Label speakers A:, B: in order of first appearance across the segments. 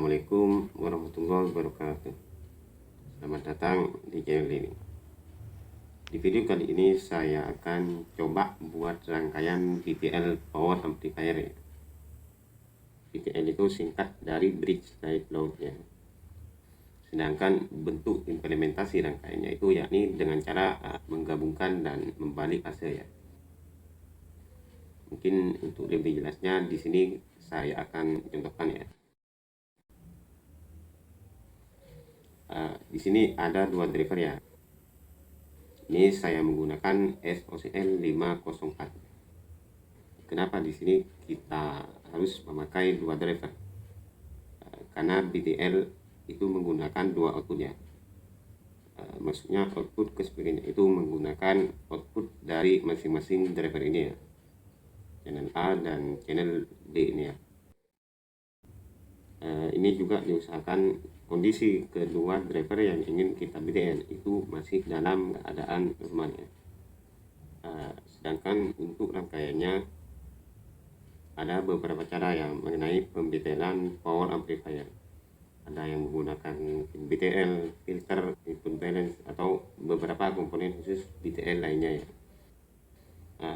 A: Assalamualaikum warahmatullahi wabarakatuh. Selamat datang di channel ini. Di video kali ini saya akan coba buat rangkaian BTL power amplifier ya. BTL itu singkat dari bridge light load ya. Sedangkan bentuk implementasi rangkaiannya itu yakni dengan cara menggabungkan dan membalik fase ya. Mungkin untuk lebih jelasnya di sini saya akan contohkan ya. Di sini ada dua driver ya. Ini saya menggunakan SOCL 504. Kenapa di sini kita harus memakai dua driver? Karena BTL itu menggunakan dua output ya. Maksudnya output kesepikannya itu menggunakan output dari masing-masing driver ini ya. Channel A dan channel B ini ya. Ini juga diusahakan kondisi kedua driver yang ingin kita BTL itu masih dalam keadaan normal ya. Sedangkan untuk rangkaiannya ada beberapa cara yang mengenai pembtelan power amplifier. Ada yang menggunakan BTL, filter, input balance, atau beberapa komponen khusus BTL lainnya ya.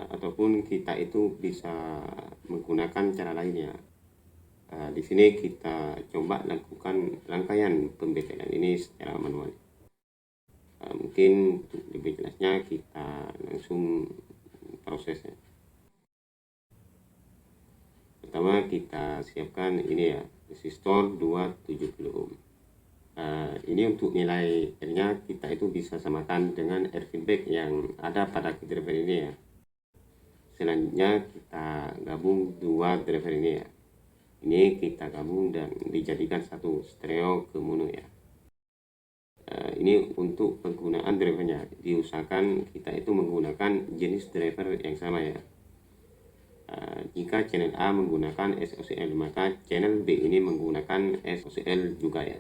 A: Ataupun kita itu bisa menggunakan cara lain ya. Di sini kita coba lakukan rangkaian pembtelan ini secara manual. Mungkin untuk lebih jelasnya kita langsung prosesnya. Pertama kita siapkan ini ya, resistor 270 ohm. Ini untuk nilai R-nya kita itu bisa samakan dengan R feedback yang ada pada driver ini ya. Selanjutnya kita gabung dua driver ini ya. Ini kita gabung dan dijadikan satu stereo ke mono ya. Ini untuk penggunaan drivernya, diusahakan kita itu menggunakan jenis driver yang sama ya. Jika channel A menggunakan SOCL, maka channel B ini menggunakan SOCL juga ya.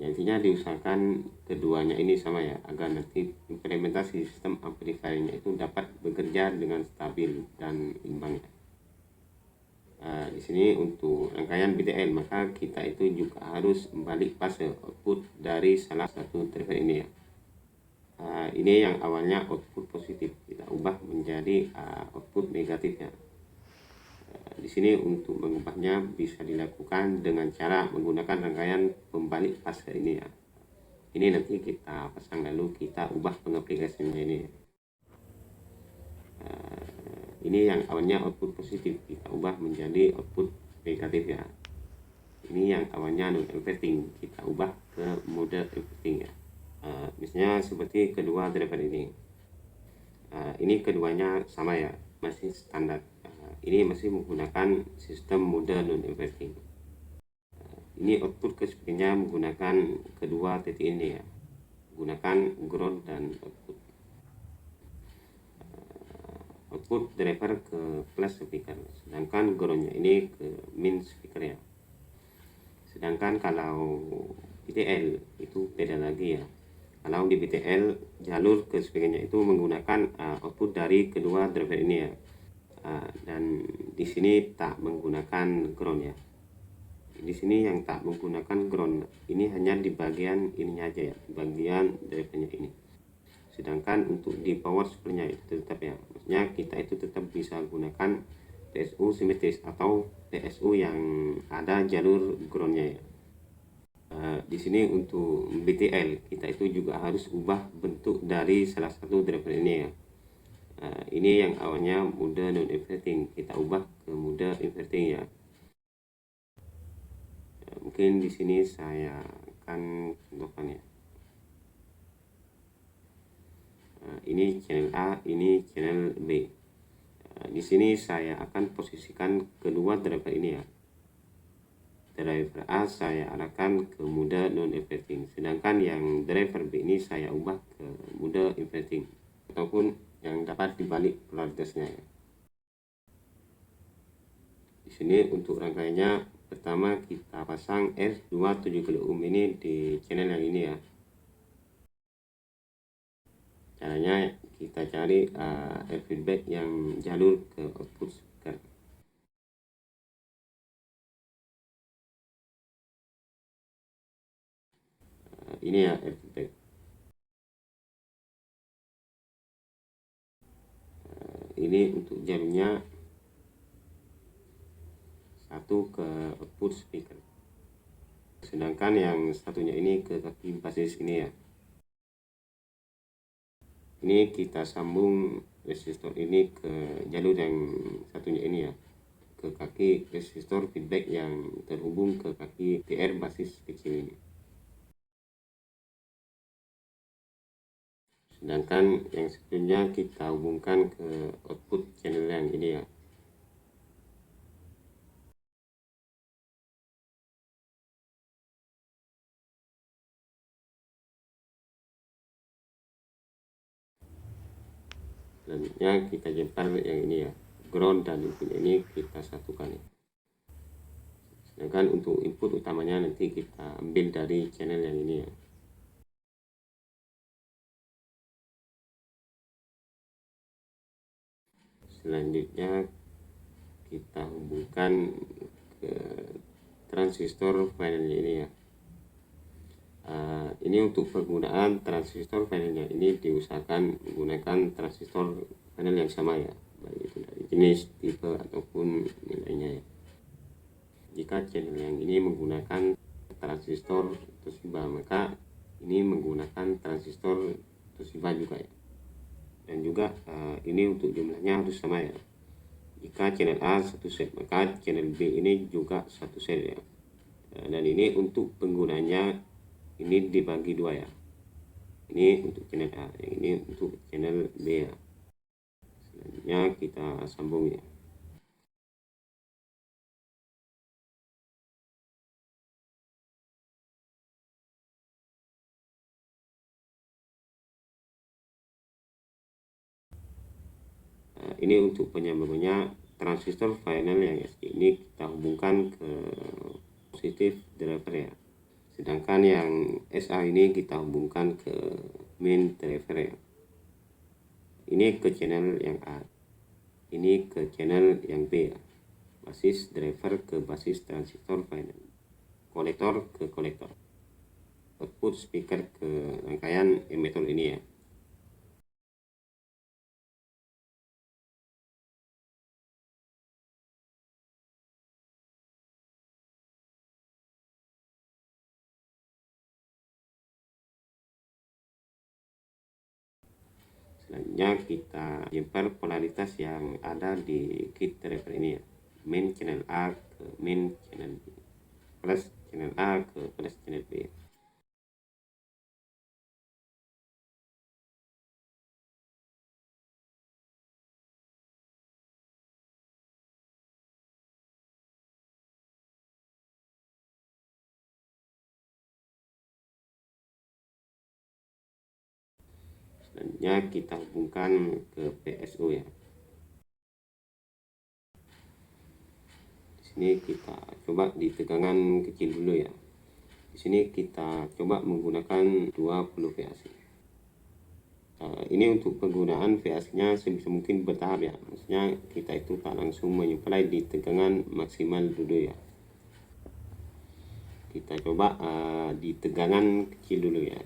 A: Intinya diusahakan keduanya ini sama ya, agar nanti implementasi sistem amplifiernya itu dapat bekerja dengan stabil dan imbang ya. Di sini untuk rangkaian BTL, maka kita itu juga harus membalik fase output dari salah satu driver ini ya. Ini yang awalnya output positif kita ubah menjadi output negatif ya. Di sini untuk mengubahnya bisa dilakukan dengan cara menggunakan rangkaian pembalik fase ini ya. Ini nanti kita pasang lalu kita ubah pengaplikasiannya ini ya. Ini yang awalnya output positif kita ubah menjadi output negatif ya. Ini yang awalnya non inverting kita ubah ke mode inverting ya. Misalnya seperti kedua driver ini. Ini keduanya sama ya, masih standar. Ini masih menggunakan sistem mode non inverting. Ini output kesepikannya menggunakan kedua titik ini ya, menggunakan ground dan output driver ke plus speaker, sedangkan groundnya ini ke min speaker ya. Sedangkan kalau BTL itu beda lagi ya. Kalau di BTL jalur ke speakernya itu menggunakan output dari kedua driver ini ya. Dan di sini tak menggunakan ground ya. Di sini yang tak menggunakan ground ini hanya di bagian ininya aja ya, di bagian drivernya ini. Sedangkan untuk di power supply-nya itu tetap ya, maksudnya kita itu tetap bisa gunakan TSU simetris atau TSU yang ada jalur groundnya ya. Di sini untuk BTL kita itu juga harus ubah bentuk dari salah satu driver ini ya. Ini yang awalnya mode non inverting kita ubah ke mode inverting ya. Mungkin di sini saya akan contohkan ya. Ini channel A, ini channel B. Di sini saya akan posisikan kedua driver ini ya. Driver A saya arahkan ke mode non inverting, sedangkan yang driver B ini saya ubah ke mode inverting ataupun yang dapat dibalik polaritasnya ya. Di sini untuk rangkaiannya, pertama kita pasang R270 ohm ini di channel yang ini ya. Caranya kita cari air feedback yang jalur ke output speaker. ini ya air feedback. Ini untuk jalurnya satu ke output speaker, sedangkan yang satunya ini ke kaki basis ini ya. Ini kita sambung resistor ini ke jalur yang satunya ini ya, ke kaki resistor feedback yang terhubung ke kaki TR basis kecil ini. Sedangkan yang satunya kita hubungkan ke output channel yang ini ya. Selanjutnya kita jempar yang ini ya, ground dan input ini kita satukan ya. Sedangkan untuk input utamanya nanti kita ambil dari channel yang ini ya. Selanjutnya kita hubungkan ke transistor panelnya ini ya. Ini untuk penggunaan transistor panelnya ini diusahakan menggunakan transistor panel yang sama ya, baik itu dari jenis, tipe ataupun nilainya ya. Jika channel yang ini menggunakan transistor Toshiba, maka ini menggunakan transistor Toshiba juga ya. Dan juga ini untuk jumlahnya harus sama ya. Jika channel A satu set, maka channel B ini juga satu set ya. Dan ini untuk penggunanya ini dibagi dua ya. Ini untuk channel A, yang ini untuk channel B ya. Selanjutnya kita sambung ya. Ini untuk penyambungannya transistor final yang SG ini kita hubungkan ke positif driver ya. Sedangkan yang SA ini kita hubungkan ke main driver ya. Ini ke channel yang A, ini ke channel yang B ya. Basis driver ke basis transistor final, kolektor ke kolektor, output speaker ke rangkaian emitter ini ya. Selanjutnya kita jempar polaritas yang ada di kit driver ini ya. Main channel A ke main channel B, plus channel A ke plus channel B. Selanjutnya kita hubungkan ke PSU ya. Di sini kita coba di tegangan kecil dulu ya. Di sini kita coba menggunakan 20 VAC. Ini untuk penggunaan VAC-nya sebisa mungkin bertahap ya. Maksudnya kita itu tak langsung menyuplai di tegangan maksimal dulu ya. Kita coba di tegangan kecil dulu ya.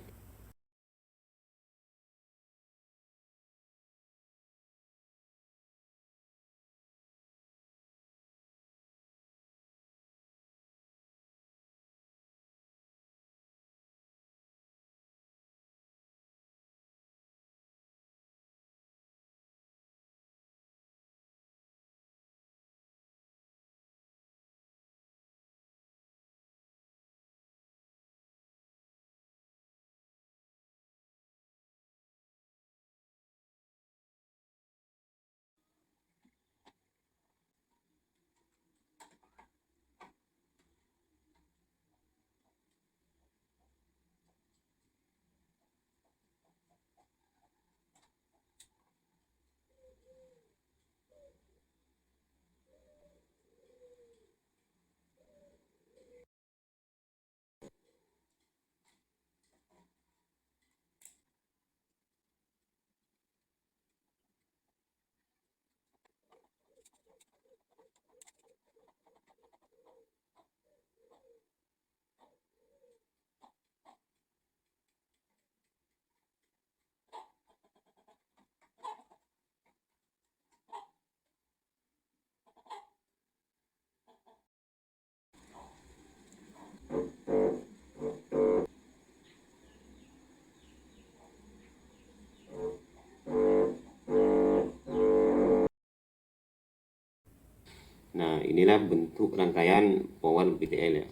A: Nah, inilah bentuk rangkaian power BTL ya.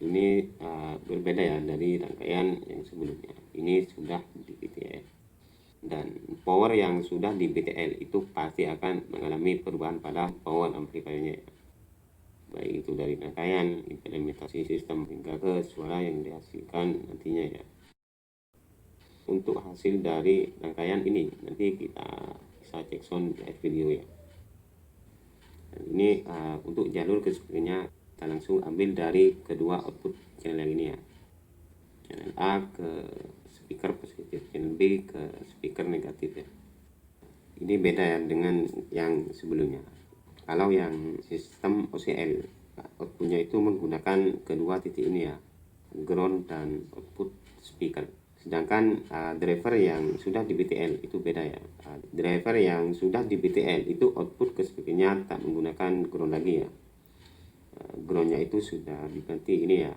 A: Ini berbeda ya dari rangkaian yang sebelumnya. Ini sudah di BTL. Dan power yang sudah di BTL itu pasti akan mengalami perubahan pada power amplifiernya, baik itu dari rangkaian, implementasi sistem, hingga ke suara yang dihasilkan nantinya ya. Untuk hasil dari rangkaian ini nanti kita bisa cek sound live video ya. Dan ini untuk jalur kesepikannya kita langsung ambil dari kedua output channel yang ini ya. Channel A ke speaker positif, channel B ke speaker negatif ya. Ini beda ya dengan yang sebelumnya. Kalau yang sistem OCL, outputnya itu menggunakan kedua titik ini ya, ground dan output speaker. Sedangkan driver yang sudah di BTL itu beda ya. Driver yang sudah di BTL itu output ke speakernya tak menggunakan ground lagi ya. Groundnya itu sudah diganti ini ya,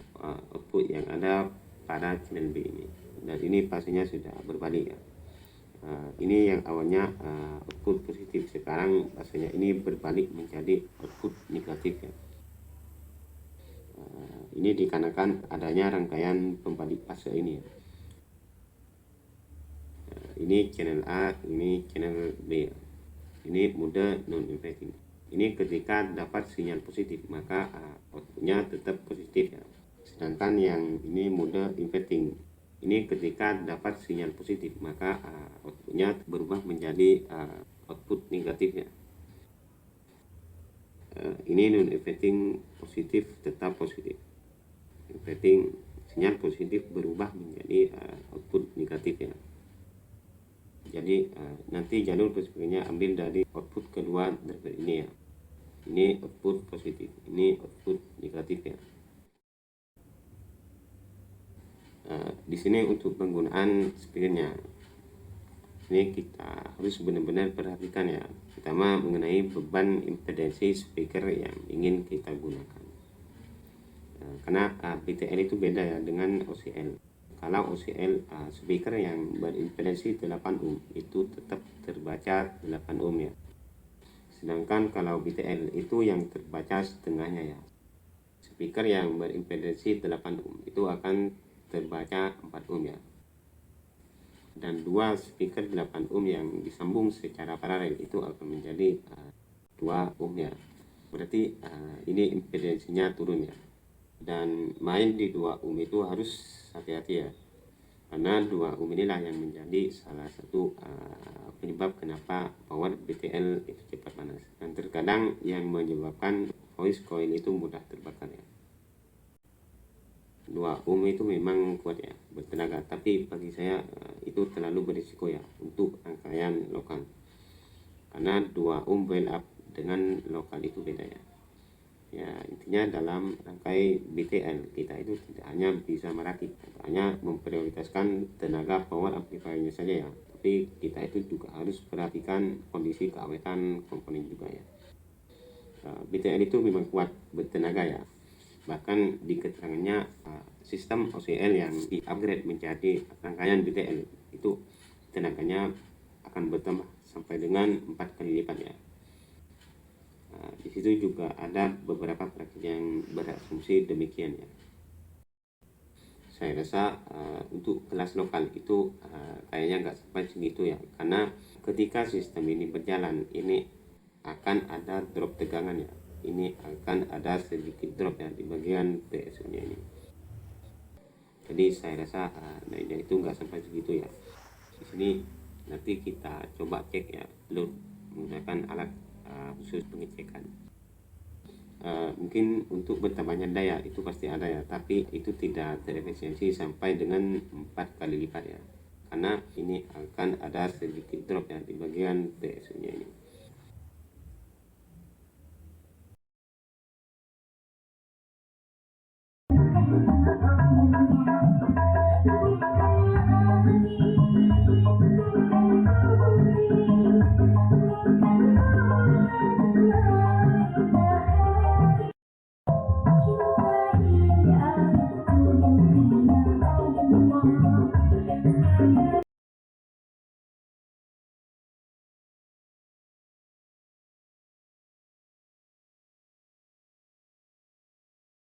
A: output yang ada pada channel B ini. Dan ini pastinya sudah berbalik ya. Ini yang awalnya output positif, sekarang pastinya ini berbalik menjadi output negatif ya. Ini dikarenakan adanya rangkaian pembalik fase ini ya. Ini channel A, ini channel B. Ini mode non-inverting. Ini ketika dapat sinyal positif maka outputnya tetap positif ya. Sedangkan yang ini mode inverting. Ini ketika dapat sinyal positif maka outputnya berubah menjadi output negatif ya. Ini non-inverting positif tetap positif. Inverting sinyal positif berubah menjadi output negatif ya. Jadi nanti jalur kesepikannya ambil dari output kedua driver ini ya. Ini output positif, ini output negatif ya. Di sini untuk penggunaan speakernya, ini kita harus benar-benar perhatikan ya, pertama mengenai beban impedansi speaker yang ingin kita gunakan. Karena BTL itu beda ya dengan OCL. Kalau OCL speaker yang berimpedansi 8 ohm itu tetap terbaca 8 ohm ya. Sedangkan kalau BTL itu yang terbaca setengahnya ya. Speaker yang berimpedansi 8 ohm itu akan terbaca 4 ohm ya. Dan dua speaker 8 ohm yang disambung secara paralel itu akan menjadi 2 ohm ya. Berarti ini impedansinya turun ya. Dan main di 2 ohm itu harus hati-hati ya, karena 2 ohm inilah yang menjadi salah satu penyebab kenapa power BTL itu cepat panas, dan terkadang yang menyebabkan voice coil itu mudah terbakar ya. 2 ohm itu memang kuat ya, bertenaga, tapi bagi saya itu terlalu berisiko ya untuk rangkaian lokal, karena 2 ohm boil up dengan lokal itu beda ya. Ya, intinya dalam rangkai BTL kita itu tidak hanya bisa merakit atau hanya memprioritaskan tenaga power amplifiernya saja ya, tapi kita itu juga harus perhatikan kondisi keawetan komponen juga ya. BTL itu memang kuat bertenaga ya, bahkan di keterangannya sistem OCL yang di upgrade menjadi rangkaian BTL itu tenaganya akan bertambah sampai dengan 4 kali lipat ya. Di situ juga ada beberapa praktik yang berasumsi demikian ya. Saya rasa untuk kelas lokal itu kayaknya nggak sampai segitu ya, karena ketika sistem ini berjalan ini akan ada drop tegangan ya. Ini akan ada sedikit drop ya di bagian PSU nya ini. Jadi saya rasa naiknya itu nggak sampai segitu ya. Di sini nanti kita coba cek ya load menggunakan alat khusus pengecekan. Mungkin untuk bertambahnya daya itu pasti ada ya, tapi itu tidak terefisiensi sampai dengan 4 kali lipat ya, karena ini akan ada sedikit drop ya di bagian PSU nya ini.